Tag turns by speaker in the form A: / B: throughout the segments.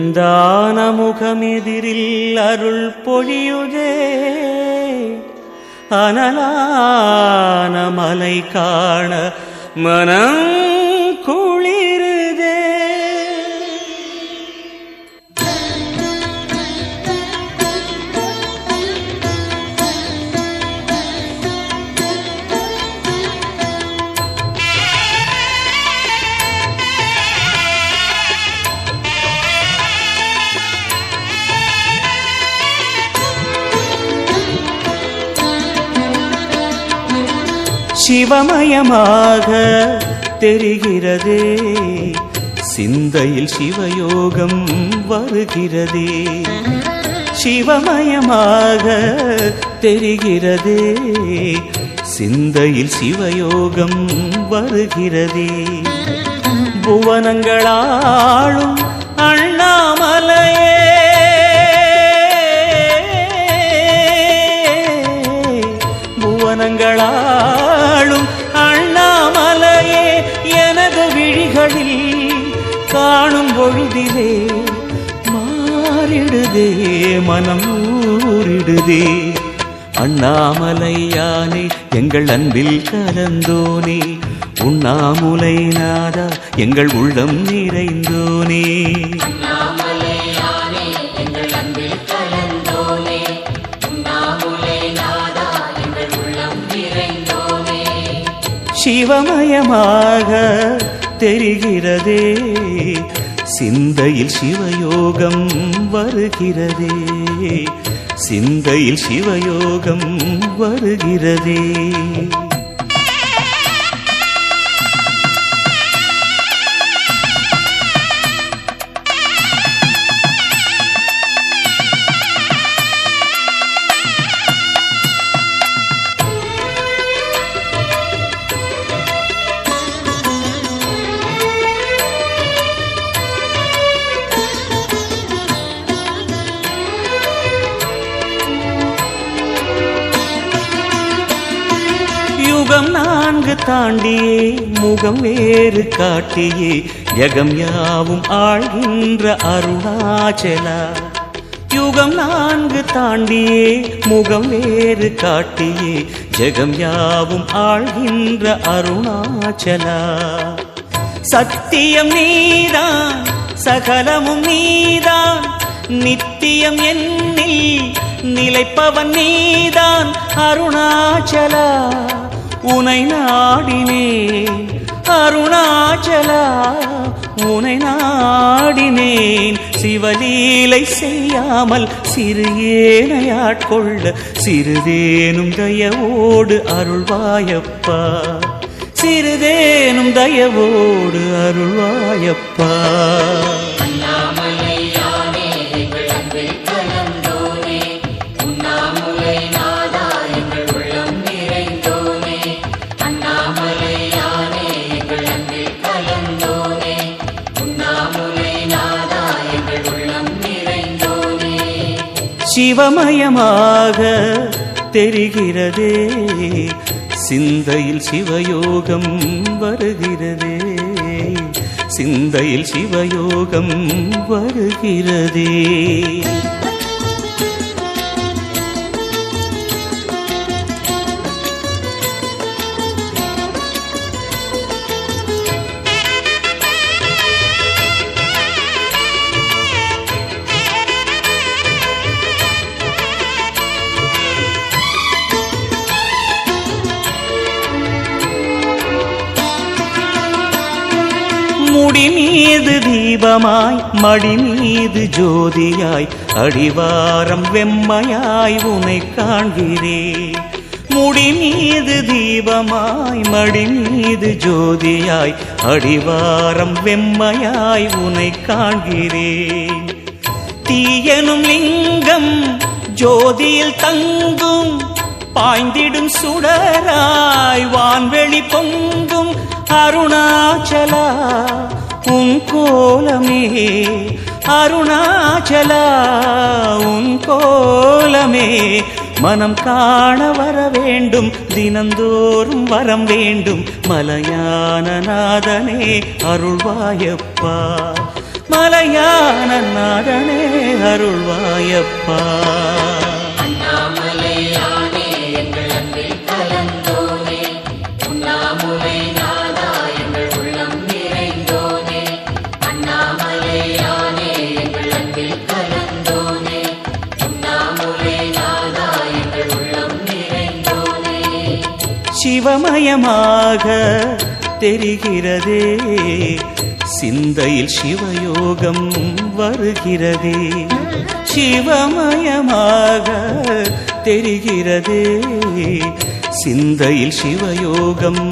A: அந்தான முகமெதிரில் அருள் பொழியுதே, அனலான மலை காண மனம் குளிருதே. சிவமயமாக தெரிகிறதே, சிந்தையில் சிவயோகம் வருகிறதே. சிவமயமாக தெரிகிறதே, சிந்தையில் சிவயோகம் வருகிறதே. புவனங்களாளும் அண்ணாமலையே, புவனங்களாளும் அண்ணாமலையே, எனது விழிகளில் காணும் பொழுதிலே மாறிடுதே, மனம் ஊறிடுதே. அண்ணாமலையானே எங்கள் அன்பில் கலந்தோனே, உண்ணாமுலை நாதா எங்கள் உள்ளம் நிறைந்தோனே. சிவமயமாக தெரிகிறதே, சிந்தையில் சிவயோகம் வருகிறதே, சிந்தையில் சிவயோகம் வருகிறதே. யுகம் 4 தாண்டியே முகம் வேறு காட்டியே, ஜகம் யாவும் ஆழ்கின்ற அருணாச்சலா. யுகம் 4 தாண்டியே முகம் வேறு காட்டியே, ஜகம் யாவும் ஆழ்கின்ற அருணாச்சலா. சத்தியம் நீதான் சகலமும் நீதான், நித்தியம் என்னில் நிலைப்பவன் நீதான் அருணாச்சலா. உனை நாடினேன் அருணாச்சலா, உனை நாடினேன். சிவலீலை செய்யாமல் சிறு ஏனையாட்கொள்ள சிறிதேனும் தயவோடு அருள்வாயப்பா, சிறிதேனும் தயவோடு அருள்வாயப்பா. சிவமயமாக தெரிகிறதே, சிந்தையில் சிவயோகம் வருகிறதே, சிந்தையில் சிவயோகம் வருகிறதே. முடி மீது தீபமாய் மடி மீது ஜோதியாய், அடிவாரம் வெம்மையாய் உனை காண்கிறேன். முடி மீது தீபமாய் மடி மீது ஜோதியாய், அடிவாரம் வெம்மையாய் உனை காண்கிறேன். தீயனும் லிங்கம் ஜோதியில் தங்கும், பாய்ந்திடும் சுடராய் வான்வெளி பொங்கும் அருணாச்சலா. உன் கோலமே அருணாச்சலா, உன் கோலமே மனம் காண வர வேண்டும், தினந்தோறும் வரம் வேண்டும். மலையான நாதனே அருள்வாயப்பா, மலையான நாதனே அருள்வாயப்பா.
B: அண்ணாமலையானே எங்கள் அன்பில் கலந்தோனே, உண்ணாமுலை நாதா எங்கள் உள்ளம் நிறைந்தோனே. அண்ணாமலையானே எங்கள் அன்பில் கலந்தோனே, உண்ணாமுலை நாதா எங்கள் உள்ளம் நிறைந்தோனே.
A: சிவமயமாக தெரிகிறதே, சிந்தையில் சிவயோகம் வருகிறதே. சிவமயமாக தெரிகிறதே, சிந்தையில் சிவயோகம்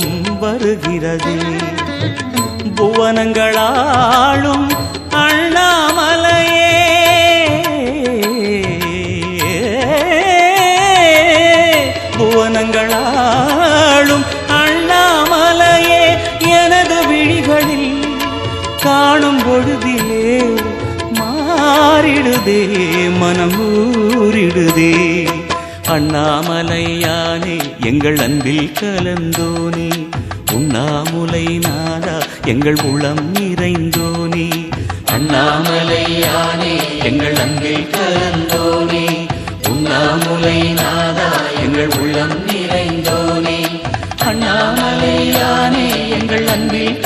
A: வருகிறதே. புவனங்களாளும் அண்ணாமலையே, புவனங்களாளும் அண்ணாமலையே, எனது விழிகளில் காணும் பொழுதிலே மாறிடுதே மனம் ஊறிடுதே. அண்ணாமலையானே எங்கள் அன்பில் கலந்தோனே, உண்ணாமுலை நாதா எங்கள் உளம் நிறைந்தோனே. அண்ணாமலையானே எங்கள் அன்பில் கலந்தோனே, உண்ணாமுலை நாதா எங்கள் உள்ளம் நிறைந்தோனே. அண்ணாமலையானே எங்கள் அன்பில்